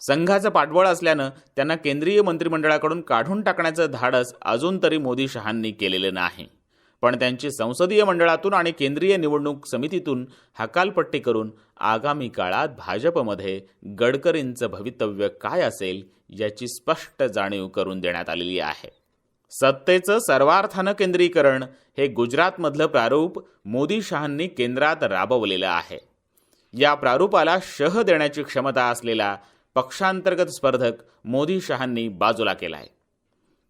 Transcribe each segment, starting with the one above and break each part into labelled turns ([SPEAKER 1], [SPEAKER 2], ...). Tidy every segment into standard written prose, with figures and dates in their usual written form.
[SPEAKER 1] संघाचं पाठबळ असल्यानं त्यांना केंद्रीय मंत्रिमंडळाकडून काढून टाकण्याचं धाडस अजून तरी मोदी शहांनी केलेलं नाही. पण त्यांची संसदीय मंडळातून आणि केंद्रीय निवडणूक समितीतून हकालपट्टी करून आगामी काळात भाजपमध्ये गडकरींचं भवितव्य काय असेल याची स्पष्ट जाणीव करून देण्यात आलेली आहे. सत्तेचं सर्वार्थानं केंद्रीकरण हे गुजरातमधलं प्रारूप मोदी शहांनी केंद्रात राबवलेलं आहे. या प्रारूपाला शह देण्याची क्षमता असलेला पक्षांतर्गत स्पर्धक मोदी शहांनी बाजूला केला आहे.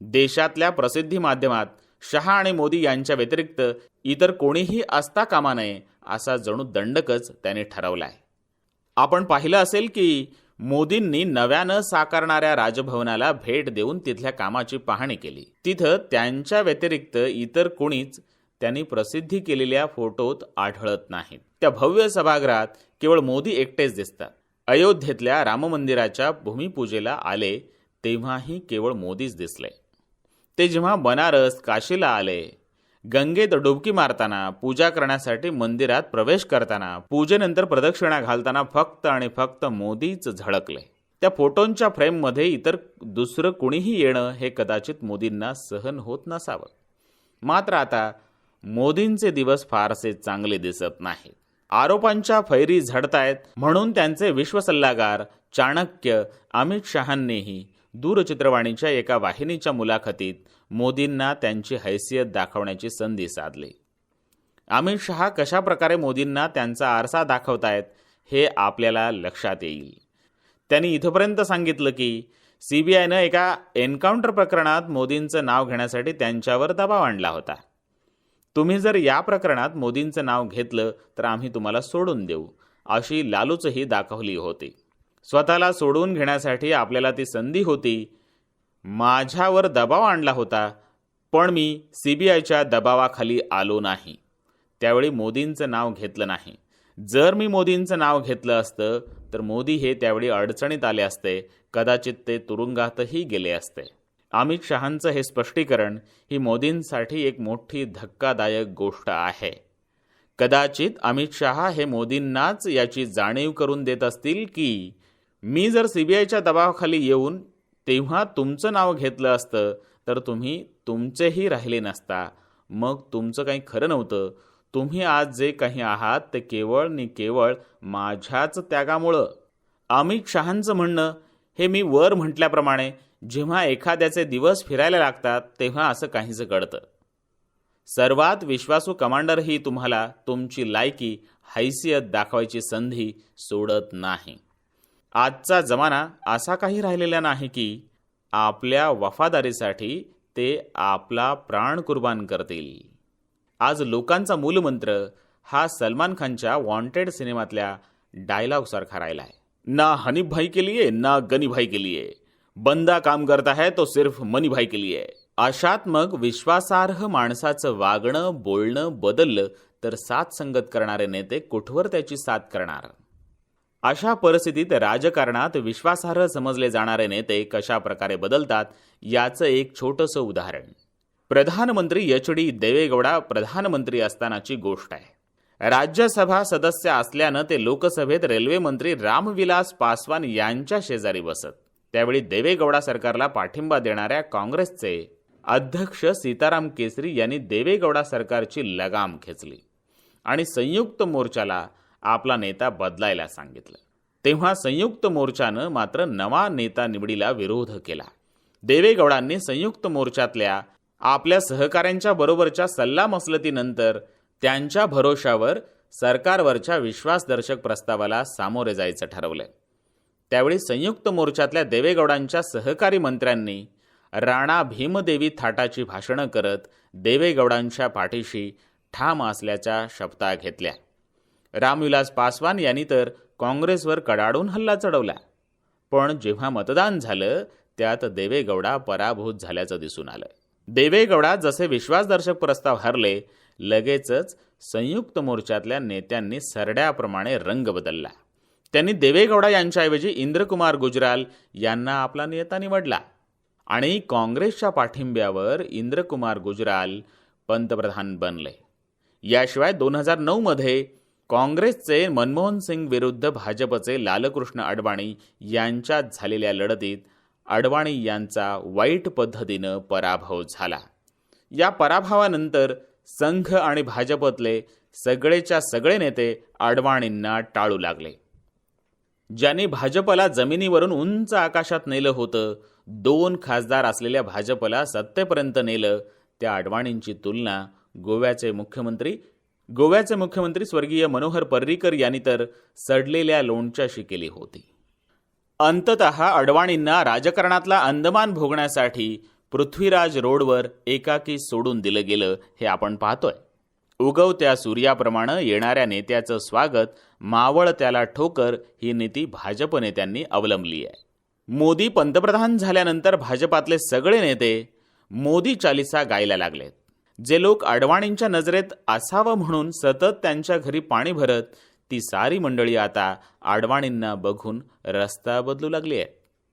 [SPEAKER 1] देशातल्या प्रसिद्धी माध्यमात शहा आणि मोदी यांच्या व्यतिरिक्त इतर कोणीही असता कामा नये असा जणू दंडकच त्याने ठरवला आहे. आपण पाहिलं असेल की मोदींनी नव्यानं साकारणाऱ्या राजभवनाला भेट देऊन तिथल्या कामाची पाहणी केली. तिथं त्यांच्या व्यतिरिक्त इतर कोणीच त्यांनी प्रसिद्धी केलेल्या फोटोत आढळत नाहीत. त्या भव्य सभागृहात केवळ मोदी एकटेच दिसतात. अयोध्येतल्या राममंदिराच्या भूमिपूजेला आले तेव्हाही केवळ मोदीच दिसले. ते जेव्हा बनारस काशीला आले, गंगेत डुबकी मारताना, पूजा करण्यासाठी मंदिरात प्रवेश करताना, पूजेनंतर प्रदक्षिणा घालताना फक्त आणि फक्त मोदीच झळकले. त्या फोटोंच्या फ्रेममध्ये इतर दुसरं कुणीही येणं हे कदाचित मोदींना सहन होत नसावं. मात्र आता मोदींचे दिवस फारसे चांगले दिसत नाहीत. आरोपांच्या फैरी झडतायत म्हणून त्यांचे विश्वसल्लागार चाणक्य अमित शहांनीही दूरचित्रवाणीच्या एका वाहिनीच्या मुलाखतीत मोदींना त्यांची हैसियत दाखवण्याची संधी साधली. अमित शहा कशा प्रकारे मोदींना त्यांचा आरसा दाखवतायत हे आपल्याला लक्षात येईल. त्यांनी इथपर्यंत सांगितलं की सीबीआयनं एका एन्काउंटर प्रकरणात मोदींचं नाव घेण्यासाठी त्यांच्यावर दबाव आणला होता. तुम्ही जर या प्रकरणात मोदींचं नाव घेतलं तर आम्ही तुम्हाला सोडून देऊ अशी लालूचही दाखवली होती. स्वतःला सोडून घेण्यासाठी आपल्याला ती संधी होती. माझ्यावर दबाव आणला होता, पण मी सीबीआयच्या दबावाखाली आलो नाही. त्यावेळी मोदींचं नाव घेतलं नाही. जर मी मोदींचं नाव घेतलं असतं तर मोदी हे त्यावेळी अडचणीत आले असते. कदाचित ते तुरुंगातही गेले असते. अमित शहांचं हे स्पष्टीकरण ही मोदींसाठी एक मोठी धक्कादायक गोष्ट आहे. कदाचित अमित शहा हे मोदींनाच याची जाणीव करून देत असतील की मी जर सीबीआयच्या दबावाखाली येऊन तेव्हा तुमचं नाव घेतलं असतं तर तुम्ही तुमचेही राहिले नसता. मग तुमचं काही खरं नव्हतं. तुम्ही आज जे काही आहात ते केवळ नि केवळ माझ्याच त्यागामुळं. अमित शहांचं म्हणणं हे मी वर म्हटल्याप्रमाणे जेव्हा एखाद्याचे दिवस फिरायला लागतात तेव्हा असं काहीसं घडतं. सर्वात विश्वासू कमांडरही तुम्हाला तुमची लायकी हैसियत दाखवायची संधी सोडत नाही. आजचा जमाना असा काही राहिलेला नाही की आपल्या वफादारीसाठी ते आपला प्राण कुर्बान करतील. आज लोकांचा मूलमंत्र हा सलमान खानच्या वॉन्टेड सिनेमातल्या डायलॉग सारखा राहिला आहे. ना हनीफ भाई के लिए ना गनी भाई के लिए, बंदा काम करता है तो सिर्फ मनी भाई के लिए. अशात मग विश्वासार्ह माणसाचं वागणं बोलणं बदललं तर साथ संगत करणारे नेते कुठवर त्याची साथ करणार. अशा परिस्थितीत राजकारणात विश्वासार्ह समजले जाणारे नेते कशा प्रकारे बदलतात याचं एक छोटंसं उदाहरण. प्रधानमंत्री एच.डी. देवेगौडा प्रधानमंत्री असतानाची गोष्ट आहे. राज्यसभा सदस्य असल्यानं ते लोकसभेत रेल्वे मंत्री रामविलास पासवान यांच्या शेजारी बसत. त्यावेळी देवेगौडा सरकारला पाठिंबा देणाऱ्या काँग्रेसचे अध्यक्ष सीताराम केसरी यांनी देवेगौडा सरकारची लगाम खेचली आणि संयुक्त मोर्चाला आपला नेता बदलायला सांगितलं. तेव्हा संयुक्त मोर्चानं मात्र नवा नेता निवडीला विरोध केला. देवेगौडांनी संयुक्त मोर्चातल्या आपल्या सहकाऱ्यांच्या बरोबरच्या सल्लामसलतीनंतर त्यांच्या भरोशावर सरकारवरच्या विश्वासदर्शक प्रस्तावाला सामोरे जायचं ठरवलं. त्यावेळी संयुक्त मोर्चातल्या देवेगौडांच्या सहकारी मंत्र्यांनी राणा भीमदेवी थाटाची भाषणं करत देवेगौडांच्या पाठीशी ठाम असल्याच्या शपथा घेतल्या. रामविलास पासवान यांनी तर काँग्रेसवर कडाडून हल्ला चढवला. पण जेव्हा मतदान झालं त्यात देवेगौडा पराभूत झाल्याचं दिसून आलं. देवेगौडा जसे विश्वासदर्शक प्रस्ताव हरले लगेचच संयुक्त मोर्चातल्या नेत्यांनी सरड्याप्रमाणे रंग बदलला. त्यांनी देवेगौडा यांच्याऐवजी इंद्रकुमार गुजराल यांना आपला नेता निवडला आणि काँग्रेसच्या पाठिंब्यावर इंद्रकुमार गुजराल पंतप्रधान बनले. याशिवाय 2009 मध्ये काँग्रेसचे मनमोहन सिंग विरुद्ध भाजपचे लालकृष्ण अडवाणी यांच्यात झालेल्या लढतीत अडवाणी यांचा वाईट पद्धतीनं पराभव झाला. या पराभवानंतर संघ आणि भाजपतले सगळेच्या सगळे नेते अडवाणींना टाळू लागले. ज्यांनी भाजपला जमिनीवरून उंच आकाशात नेलं होतं, 2 खासदार असलेल्या भाजपला सत्तेपर्यंत नेलं, त्या अडवाणींची तुलना गोव्याचे मुख्यमंत्री स्वर्गीय मनोहर पर्रीकर यांनी तर सडलेल्या लोणच्याशी केली होती. अंततः अडवाणींना राजकारणातला अंदमान भोगण्यासाठी पृथ्वीराज रोडवर एकाकी सोडून दिलं गेलं हे आपण पाहतोय. उगवत्या सूर्याप्रमाणे येणाऱ्या नेत्याचं स्वागत, मावळ त्याला ठोकर ही नीती भाजप नेत्यांनी अवलंबली आहे. मोदी पंतप्रधान झाल्यानंतर भाजपातले सगळे नेते मोदी चालिसा गायला लागलेत. जे लोक अडवाणींच्या नजरेत असावं म्हणून सतत त्यांच्या घरी पाणी भरत, ती सारी मंडळी आता अडवाणींना बघून रस्ता बदलू लागली आहे.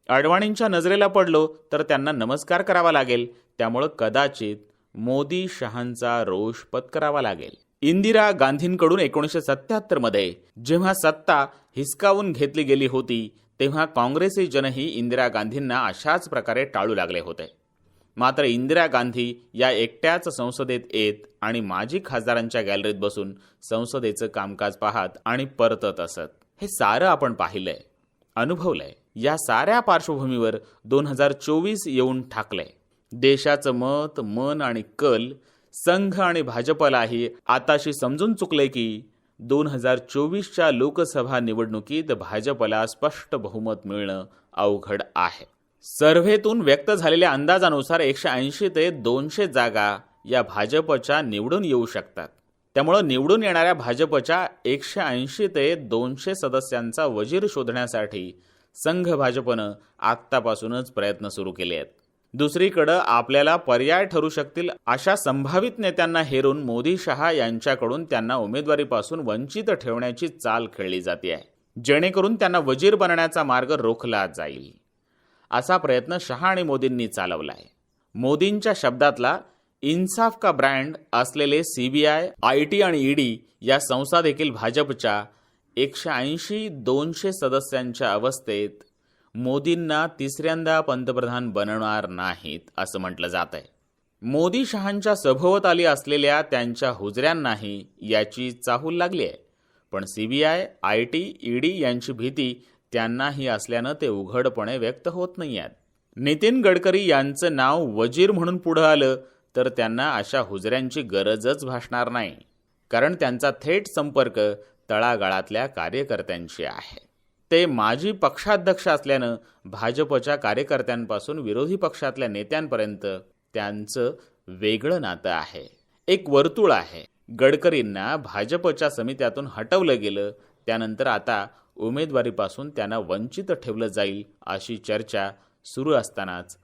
[SPEAKER 1] अडवाणींच्या नजरेला पडलो तर त्यांना नमस्कार करावा लागेल, त्यामुळं कदाचित मोदी शहांचा रोष पत्करावा लागेल. इंदिरा गांधींकडून 1977 मध्ये जेव्हा सत्ता हिसकावून घेतली गेली होती, तेव्हा काँग्रेसी जनही इंदिरा गांधींना अशाच प्रकारे टाळू लागले होते. मात्र इंदिरा गांधी या एकट्याच संसदेत येत आणि माजी खासदारांच्या गॅलरीत बसून संसदेचं कामकाज पाहत आणि परतत असत. हे सारं आपण पाहिलंय, अनुभवलंय. या साऱ्या पार्श्वभूमीवर 2024 येऊन ठाकलंय. देशाचं मत, मन आणि कल संघ आणि भाजपलाही आताशी समजून चुकले की 2024च्या लोकसभा निवडणुकीत भाजपला स्पष्ट बहुमत मिळणं अवघड आहे. सर्व्हेतून व्यक्त झालेल्या अंदाजानुसार 180 ते 200 जागा या भाजपच्या निवडून येऊ शकतात. त्यामुळं निवडून येणाऱ्या भाजपच्या 180 ते 200 सदस्यांचा वजीर शोधण्यासाठी संघ भाजपनं आत्तापासूनच प्रयत्न सुरू केले आहेत. दुसरीकडं आपल्याला पर्याय ठरू शकतील अशा संभावित नेत्यांना हेरून मोदी शहा यांच्याकडून त्यांना उमेदवारीपासून वंचित ठेवण्याची चाल खेळली जाते आहे, जेणेकरून त्यांना वजीर बनण्याचा मार्ग रोखला जाईल. असा प्रयत्न शहा आणि मोदींनी चालवला आहे. मोदींच्या शब्दातला इन्साफ का ब्रँड असलेले सीबीआय, आयटी आणि ईडी या संस्था देखील भाजपच्या 180-200 सदस्यांच्या अवस्थेत मोदींना तिसऱ्यांदा पंतप्रधान बनवणार नाहीत असं म्हटलं जात आहे. मोदी शहांच्या सभोवताली असलेल्या त्यांच्या हुजऱ्यांनाही याची चाहूल लागली आहे. पण सीबीआय, आयटी, ईडी यांची भीती त्यांनाही असल्यानं ते उघडपणे व्यक्त होत नाही आहेत. नितीन गडकरी यांचं नाव वजीर म्हणून पुढं आलं तर त्यांना अशा हुजऱ्यांची गरजच भासणार नाही, कारण त्यांचा थेट संपर्क तळागाळातल्या कार्यकर्त्यांशी आहे. ते माजी पक्षाध्यक्ष असल्यानं भाजपच्या कार्यकर्त्यांपासून विरोधी पक्षातल्या नेत्यांपर्यंत त्यांचं वेगळं नातं आहे, एक वर्तुळ आहे. गडकरींना भाजपच्या समित्यातून हटवलं गेलं, त्यानंतर आता उमेदवारीपासून त्यांना वंचित ठेवलं जाईल अशी चर्चा सुरू असतानाच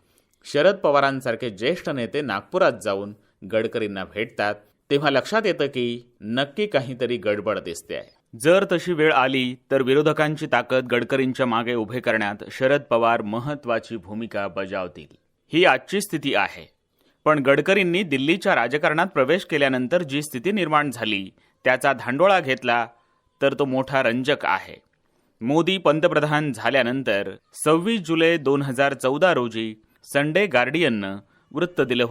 [SPEAKER 1] शरद पवारांसारखे ज्येष्ठ नेते नागपुरात जाऊन गडकरींना भेटतात, तेव्हा लक्षात येतं की नक्की काहीतरी गडबड दिसते आहे. जर तशी वेळ आली तर विरोधकांची ताकद गडकरींच्या मागे उभे करण्यात शरद पवार महत्त्वाची भूमिका बजावतील, ही आजची स्थिती आहे. पण गडकरींनी दिल्लीच्या राजकारणात प्रवेश केल्यानंतर जी स्थिती निर्माण झाली त्याचा धांडोळा घेतला तर तो मोठा रंजक आहे. मोदी पंतप्रधान झाल्यानंतर 26 जुलै 2014 रोजी संडे गार्डियननं वृत्त दिलं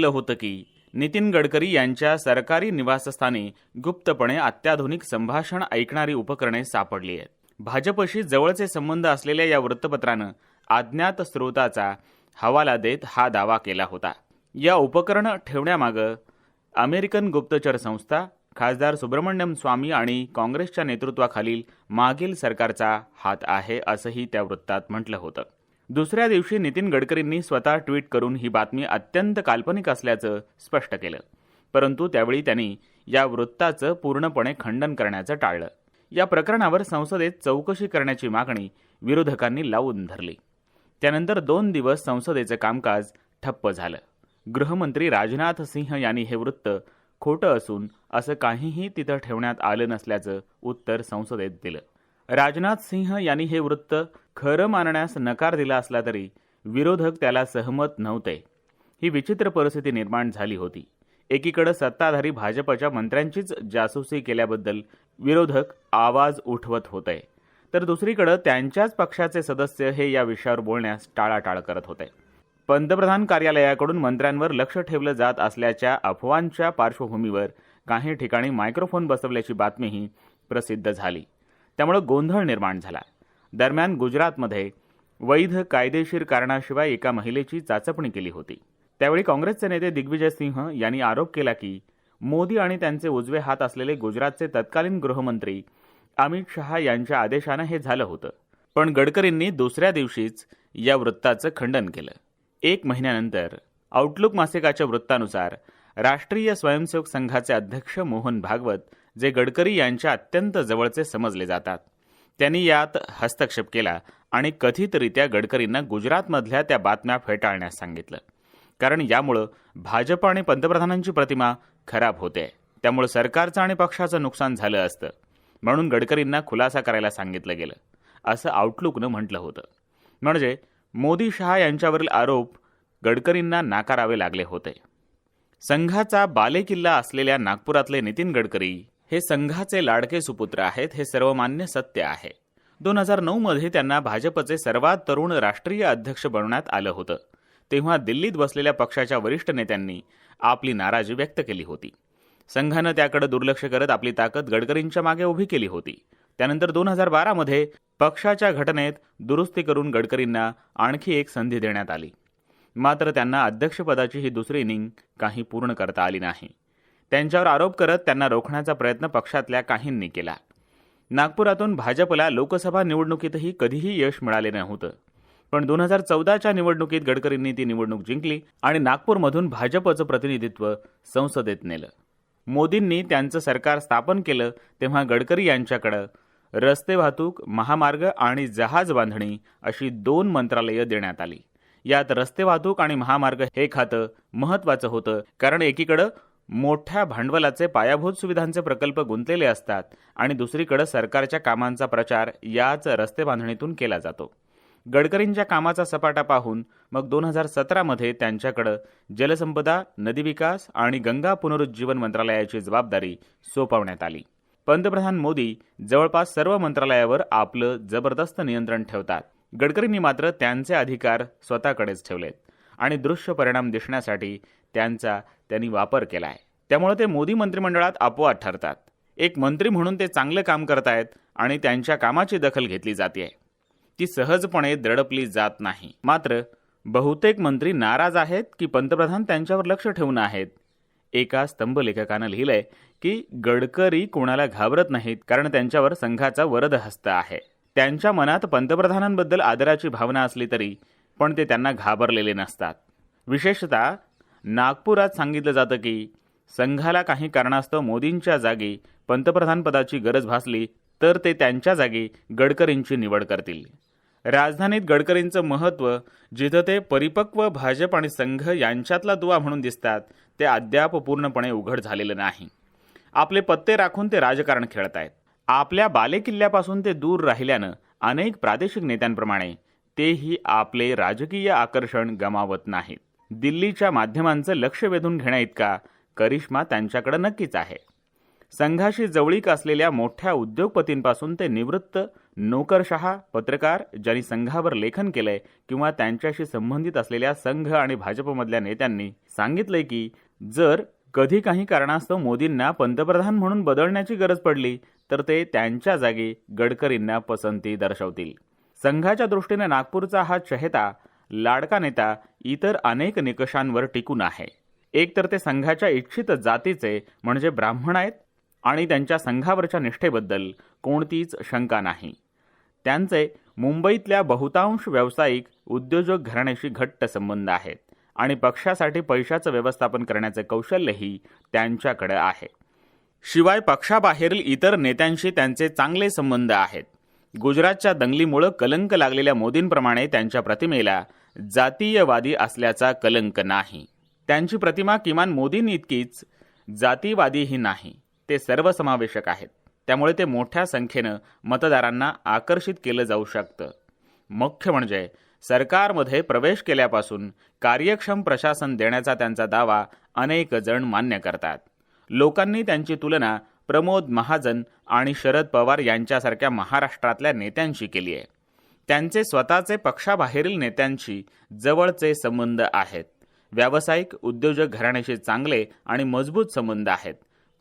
[SPEAKER 1] होतं की नितीन गडकरी यांच्या सरकारी निवासस्थानी गुप्तपणे अत्याधुनिक संभाषण ऐकणारी उपकरणे सापडली आहेत. भाजपशी जवळचे संबंध असलेल्या या वृत्तपत्रानं अज्ञात स्रोताचा हवाला देत हा दावा केला होता. या उपकरणं ठेवण्यामागं अमेरिकन गुप्तचर संस्था, खासदार सुब्रमण्यम स्वामी आणि काँग्रेसच्या नेतृत्वाखालील मागील सरकारचा हात आहे असंही त्या वृत्तात म्हटलं होतं. दुसऱ्या दिवशी नितीन गडकरींनी स्वतः ट्विट करून ही बातमी अत्यंत काल्पनिक असल्याचं स्पष्ट केलं. परंतु त्यावेळी त्यांनी या वृत्ताचं पूर्णपणे खंडन करण्याचं टाळलं. या प्रकरणावर संसदेत चौकशी करण्याची मागणी विरोधकांनी लावून धरली. त्यानंतर 2 दिवस संसदेचं कामकाज ठप्प झालं. गृहमंत्री राजनाथ सिंह यांनी हे वृत्त खोटं असून असं काहीही तिथं ठेवण्यात आलं नसल्याचं उत्तर संसदेत दिलं. राजनाथ सिंह यांनी हे वृत्त खरं मानण्यास नकार दिला असला तरी विरोधक त्याला सहमत नव्हते. ही विचित्र परिस्थिती निर्माण झाली होती. एकीकडे सत्ताधारी भाजपच्या मंत्र्यांचीच जासूसी केल्याबद्दल विरोधक आवाज उठवत होते, तर दुसरीकडे त्यांच्याच पक्षाचे सदस्य हे या विषयावर बोलण्यास टाळाटाळ करत होते. पंतप्रधान कार्यालयाकडून मंत्र्यांवर लक्ष ठेवलं जात असल्याच्या अफवांच्या पार्श्वभूमीवर काही ठिकाणी मायक्रोफोन बसवल्याची बातमीही प्रसिद्ध झाली. त्यामुळे गोंधळ निर्माण झाला. दरम्यान गुजरातमध्ये वैध कायदेशीर कारणाशिवाय एका महिलेची चाचपणी केली होती. त्यावेळी काँग्रेसचे नेते दिग्विजय सिंह यांनी आरोप केला की मोदी आणि त्यांचे उजवे हात असलेले गुजरातचे तत्कालीन गृहमंत्री अमित शहा यांच्या आदेशानं हे झालं होतं. पण गडकरींनी दुसऱ्या दिवशीच या वृत्ताचं खंडन केलं. एक महिन्यानंतर आउटलुक मासिकाच्या वृत्तानुसार राष्ट्रीय स्वयंसेवक संघाचे अध्यक्ष मोहन भागवत, जे गडकरी यांच्या अत्यंत जवळचे समजले जातात, त्यांनी यात हस्तक्षेप केला आणि कथितरित्या गडकरींना गुजरातमधल्या त्या बातम्या फेटाळण्यास सांगितलं. कारण यामुळं भाजप आणि पंतप्रधानांची प्रतिमा खराब होते. त्यामुळे सरकारचं आणि पक्षाचं नुकसान झालं असतं, म्हणून गडकरींना खुलासा करायला सांगितलं गेलं, असं आउटलुकनं म्हटलं होतं. म्हणजे मोदी शहा यांच्यावरील आरोप गडकरींना नाकारावे लागले होते. संघाचा बालेकिल्ला असलेल्या नागपुरातले नितीन गडकरी हे संघाचे लाडके सुपुत्र आहेत, हे सर्वमान्य सत्य आहे. 2009 मध्ये त्यांना भाजपचे सर्वात तरुण राष्ट्रीय अध्यक्ष बनवण्यात आलं होतं. तेव्हा दिल्लीत बसलेल्या पक्षाच्या वरिष्ठ नेत्यांनी आपली नाराजी व्यक्त केली होती. संघानं त्याकडे दुर्लक्ष करत आपली ताकद गडकरींच्या मागे उभी केली होती. त्यानंतर 2012 मध्ये पक्षाच्या घटनेत दुरुस्ती करून गडकरींना आणखी एक संधी देण्यात आली. मात्र त्यांना अध्यक्षपदाची ही दुसरी इनिंग काही पूर्ण करता आली नाही. त्यांच्यावर आरोप करत त्यांना रोखण्याचा प्रयत्न पक्षातल्या काहींनी केला. नागपुरातून भाजपला लोकसभा निवडणुकीतही कधीही यश मिळाले नव्हतं. पण 2014च्या निवडणुकीत गडकरींनी ती निवडणूक जिंकली आणि नागपूरमधून भाजपचं प्रतिनिधित्व संसदेत नेलं. मोदींनी त्यांचं सरकार स्थापन केलं तेव्हा गडकरी यांच्याकडे रस्ते वाहतूक, महामार्ग आणि जहाज बांधणी अशी 2 मंत्रालयं देण्यात आली. यात रस्ते वाहतूक आणि महामार्ग हे खातं महत्त्वाचं होतं, कारण एकीकडे मोठ्या भांडवलाचे पायाभूत सुविधांचे प्रकल्प गुंतलेले असतात आणि दुसरीकडे सरकारच्या कामांचा प्रचार याच रस्ते बांधणीतून केला जातो. गडकरींच्या कामाचा सपाटा पाहून मग 2017 मध्ये त्यांच्याकडे जलसंपदा, नदी विकास आणि गंगा पुनरुज्जीवन मंत्रालयाची जबाबदारी सोपवण्यात आली. पंतप्रधान मोदी जवळपास सर्व मंत्रालयावर आपलं जबरदस्त नियंत्रण ठेवतात. गडकरींनी मात्र त्यांचे अधिकार स्वतःकडेच ठेवलेत आणि दृश्य परिणाम दिसण्यासाठी त्यांनी वापर केलाय. त्यामुळे ते मोदी मंत्रिमंडळात अपवाद ठरतात. एक मंत्री म्हणून ते चांगलं काम करतायत आणि त्यांच्या कामाची दखल घेतली जाते. ती सहजपणे दडपली जात नाही. मात्र बहुतेक मंत्री नाराज आहेत की पंतप्रधान त्यांच्यावर लक्ष ठेवून आहेत. एका स्तंभलेखकानं लिहिलंय की गडकरी कोणाला घाबरत नाहीत, कारण त्यांच्यावर संघाचा वरद हस्त आहे. त्यांच्या मनात पंतप्रधानांबद्दल आदराची भावना असली तरी पण ते त्यांना घाबरलेले नसतात. विशेषतः नागपुरात सांगितलं जातं की संघाला काही कारणास्तव मोदींच्या जागी पंतप्रधानपदाची गरज भासली तर ते त्यांच्या जागी गडकरींची निवड करतील. राजधानीत गडकरींचं महत्त्व, जिथं ते परिपक्व भाजप आणि संघ यांच्यातला दुवा म्हणून दिसतात, ते अद्याप पूर्णपणे उघड झालेलं नाही. आपले पत्ते राखून ते राजकारण खेळतायत. आपल्या बालेकिल्ल्यापासून ते दूर राहिल्यानं अनेक प्रादेशिक नेत्यांप्रमाणे तेही आपले राजकीय आकर्षण गमावत नाहीत. दिल्लीच्या माध्यमांचं लक्ष वेधून घेण्याइतका करिश्मा त्यांच्याकडे नक्कीच आहे. संघाशी जवळीक असलेल्या मोठ्या उद्योगपतींपासून ते निवृत्त नोकरशहा, पत्रकार, ज्यांनी संघावर लेखन केलंय किंवा त्यांच्याशी संबंधित असलेल्या संघ आणि भाजपमधल्या नेत्यांनी सांगितलंय की जर कधी काही कारणास्तव मोदींना पंतप्रधान म्हणून बदलण्याची गरज पडली तर ते त्यांच्या जागी गडकरींना पसंती दर्शवतील. संघाच्या दृष्टीने नागपूरचा हा चहेता लाडका नेता इतर अनेक निकषांवर टिकून आहे. एक तर ते संघाच्या इच्छित जातीचे म्हणजे ब्राह्मण आहेत आणि त्यांच्या संघावरच्या निष्ठेबद्दल कोणतीच शंका नाही. त्यांचे मुंबईतल्या बहुतांश व्यावसायिक उद्योजक घराण्याशी घट्ट संबंध आहेत आणि पक्षासाठी पैशाचं व्यवस्थापन करण्याचे कौशल्यही त्यांच्याकडे आहे. शिवाय पक्षाबाहेरील इतर नेत्यांशी त्यांचे चांगले संबंध आहेत. गुजरातच्या दंगलीमुळे कलंक लागलेल्या मोदींप्रमाणे त्यांच्या प्रतिमेला जातीयवादी असल्याचा कलंक नाही. त्यांची प्रतिमा किमान मोदींइतकीच जातीवादीही नाही. ते सर्वसमावेशक आहेत. त्यामुळे ते मोठ्या संख्येनं मतदारांना आकर्षित केलं जाऊ शकतं. मुख्य म्हणजे सरकारमध्ये प्रवेश केल्यापासून कार्यक्षम प्रशासन देण्याचा त्यांचा दावा अनेक जण मान्य करतात. लोकांनी त्यांची तुलना प्रमोद महाजन आणि शरद पवार यांच्यासारख्या महाराष्ट्रातल्या नेत्यांशी केली आहे. त्यांचे स्वतःचे पक्षाबाहेरील नेत्यांशी जवळचे संबंध आहेत. व्यावसायिक उद्योजक घराण्याशी चांगले आणि मजबूत संबंध आहेत.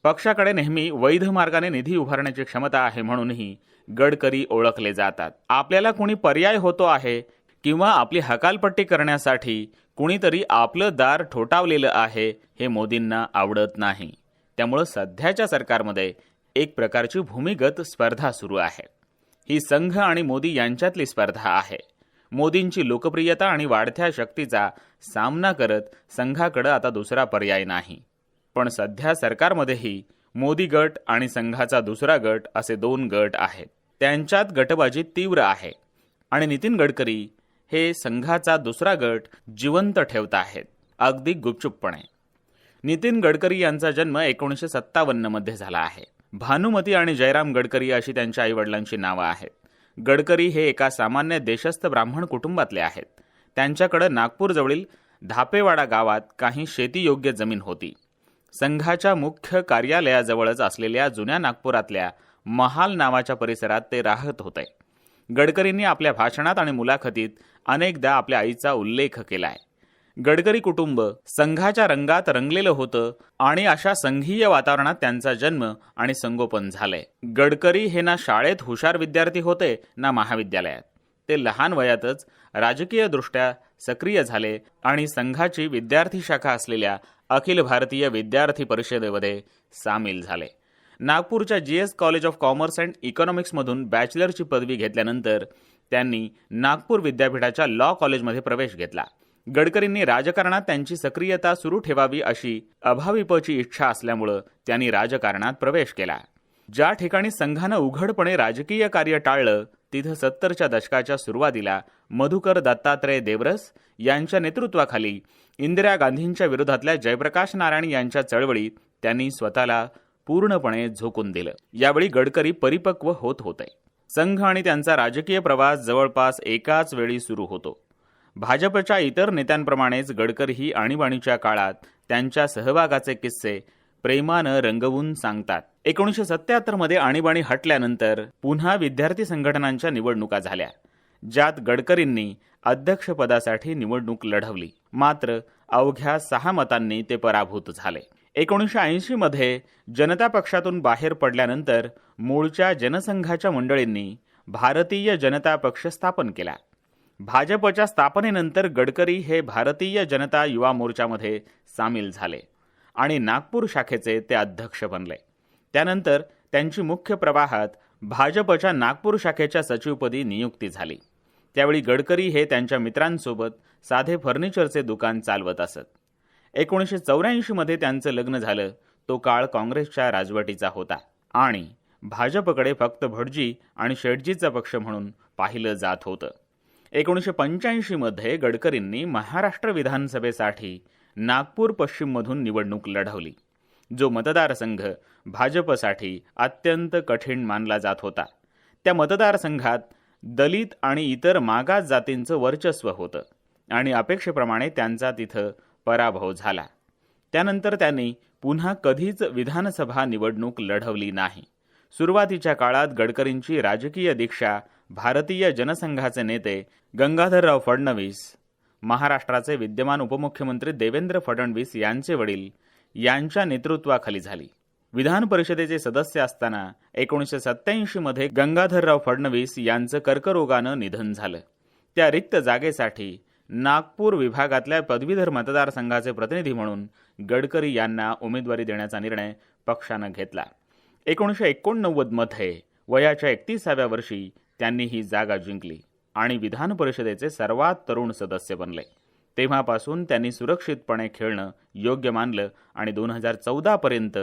[SPEAKER 1] पक्षाकडे नेहमी वैध मार्गाने निधी उभारण्याची क्षमता आहे म्हणूनही गडकरी ओळखले जातात. आपल्याला कोणी पर्याय होतो आहे किंवा आपली हकालपट्टी करण्यासाठी कुणीतरी आपलं दार ठोठावलेलं आहे हे मोदींना आवडत नाही. त्यामुळे सध्याच्या सरकारमध्ये एक प्रकारची भूमिगत स्पर्धा सुरू आहे. ही संघ आणि मोदी यांच्यातली स्पर्धा आहे. मोदींची लोकप्रियता आणि वाढत्या शक्तीचा सामना करत संघाकडे आता दुसरा पर्याय नाही. पण सध्या सरकारमध्येही मोदी गट आणि संघाचा दुसरा गट असे 2 गट आहेत. त्यांच्यात गटबाजी तीव्र आहे आणि नितीन गडकरी हे संघाचा दुसरा गट जिवंत ठेवत आहेत, अगदी गुपचूपपणे. नितीन गडकरी यांचा जन्म 1957 मध्ये झाला आहे. भानुमती आणि जयराम गडकरी अशी त्यांच्या आईवडिलांची नावं आहेत. गडकरी हे एका सामान्य देशस्थ ब्राह्मण कुटुंबातले आहेत. त्यांच्याकडे नागपूरजवळील धापेवाडा गावात काही शेतीयोग्य जमीन होती. संघाच्या मुख्य कार्यालयाजवळच असलेल्या जुन्या नागपुरातल्या महाल नावाच्या परिसरात ते राहत होते. गडकरींनी आपल्या भाषणात आणि मुलाखतीत अनेकदा आपल्या आईचा उल्लेख केलाय. गडकरी कुटुंब संघाच्या रंगात रंगलेलं होतं आणि अशा संघीय वातावरणात त्यांचा जन्म आणि संगोपन झालंय. गडकरी हे ना शाळेत हुशार विद्यार्थी होते ना महाविद्यालयात. ते लहान वयातच राजकीयदृष्ट्या सक्रिय झाले आणि संघाची विद्यार्थी शाखा असलेल्या अखिल भारतीय विद्यार्थी परिषदेमध्ये सामील झाले. नागपूरच्या GS college of commerce and इकॉनॉमिक्समधून बॅचलरची पदवी घेतल्यानंतर त्यांनी नागपूर विद्यापीठाच्या लॉ कॉलेजमध्ये प्रवेश घेतला. गडकरींनी राजकारणात त्यांची सक्रियता सुरू ठेवावी अशी अभाविपची इच्छा असल्यामुळे त्यांनी राजकारणात प्रवेश केला. ज्या ठिकाणी संघानं उघडपणे राजकीय कार्य टाळलं तिथं 70च्या दशकाच्या सुरुवातीला मधुकर दत्तात्रय देवरस यांच्या नेतृत्वाखाली इंदिरा गांधींच्या विरोधातल्या जयप्रकाश नारायण यांच्या चळवळीत त्यांनी स्वतःला पूर्णपणे झोकून दिलं. यावेळी गडकरी परिपक्व होत होते. संघ आणि त्यांचा राजकीय प्रवास जवळपास एकाच वेळी सुरू होतो. भाजपच्या इतर नेत्यांप्रमाणेच गडकरीही आणीबाणीच्या काळात त्यांच्या सहभागाचे किस्से प्रेमानं रंगवून सांगतात. 1977 मध्ये आणीबाणी हटल्यानंतर पुन्हा विद्यार्थी संघटनांच्या निवडणुका झाल्या, ज्यात गडकरींनी अध्यक्षपदासाठी निवडणूक लढवली. मात्र अवघ्या 6 मतांनी ते पराभूत झाले. 1980 मध्ये जनता पक्षातून बाहेर पडल्यानंतर मूळच्या जनसंघाच्या मंडळींनी भारतीय जनता पक्ष स्थापन केला. भाजपच्या स्थापनेनंतर गडकरी हे भारतीय जनता युवा मोर्चामध्ये सामील झाले आणि नागपूर शाखेचे ते अध्यक्ष बनले. त्यानंतर त्यांची मुख्य प्रवाहात भाजपच्या नागपूर शाखेच्या सचिवपदी नियुक्ती झाली. त्यावेळी गडकरी हे त्यांच्या मित्रांसोबत साधे फर्निचरचे दुकान चालवत असत. 1984 मध्ये त्यांचं लग्न झालं. तो काळ काँग्रेसच्या राजवटीचा होता आणि भाजपकडे फक्त भटजी आणि शेटजीचा पक्ष म्हणून पाहिलं जात होतं. 1985 मध्ये गडकरींनी महाराष्ट्र विधानसभेसाठी नागपूर पश्चिममधून निवडणूक लढवली, जो मतदारसंघ भाजपसाठी अत्यंत कठीण मानला जात होता. त्या मतदारसंघात दलित आणि इतर मागास जातींचं वर्चस्व होतं आणि अपेक्षेप्रमाणे त्यांचा तिथं पराभव झाला. त्यानंतर त्यांनी पुन्हा कधीच विधानसभा निवडणूक लढवली नाही. सुरुवातीच्या काळात गडकरींची राजकीय दीक्षा भारतीय जनसंघाचे नेते गंगाधरराव फडणवीस, महाराष्ट्राचे विद्यमान उपमुख्यमंत्री देवेंद्र फडणवीस यांचे वडील यांच्या नेतृत्वाखाली झाली. विधान परिषदेचे सदस्य असताना 1987 मध्ये गंगाधरराव फडणवीस यांचं कर्करोगानं निधन झालं. त्या रिक्त जागेसाठी नागपूर विभागातल्या पदवीधर मतदारसंघाचे प्रतिनिधी म्हणून गडकरी यांना उमेदवारी देण्याचा निर्णय पक्षानं घेतला. 1989 मध्ये वयाच्या 31व्या वर्षी त्यांनी ही जागा जिंकली आणि विधान परिषदेचे सर्वात तरुण सदस्य बनले. तेव्हापासून त्यांनी सुरक्षितपणे खेळणं योग्य मानलं आणि 2014 पर्यंत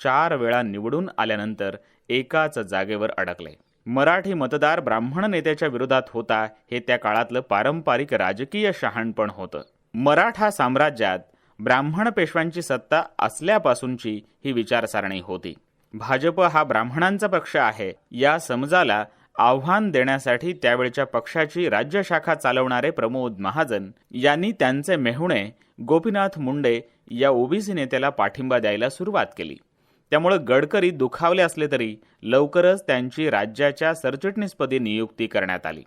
[SPEAKER 1] 4 वेळा निवडून आल्यानंतर एकाच जागेवर अडकले. मराठी मतदार ब्राह्मण नेत्याच्या विरोधात होता हे त्या काळातलं पारंपरिक राजकीय शहाणपण होतं. मराठा साम्राज्यात ब्राह्मण पेशव्यांची सत्ता असल्यापासूनची ही विचारसरणी होती. भाजप हा ब्राह्मणांचा पक्ष आहे या समजाला आव्हान देण्यासाठी त्यावेळच्या पक्षाची राज्य शाखा चालवणारे प्रमोद महाजन यांनी त्यांचे मेहुणे गोपीनाथ मुंडे या ओबीसी नेत्याला पाठिंबा द्यायला सुरुवात केली. त्यामुळे गडकरी दुखावले असले तरी लवकरच त्यांची राज्याच्या सरचिटणीसपदी नियुक्ती करण्यात आली.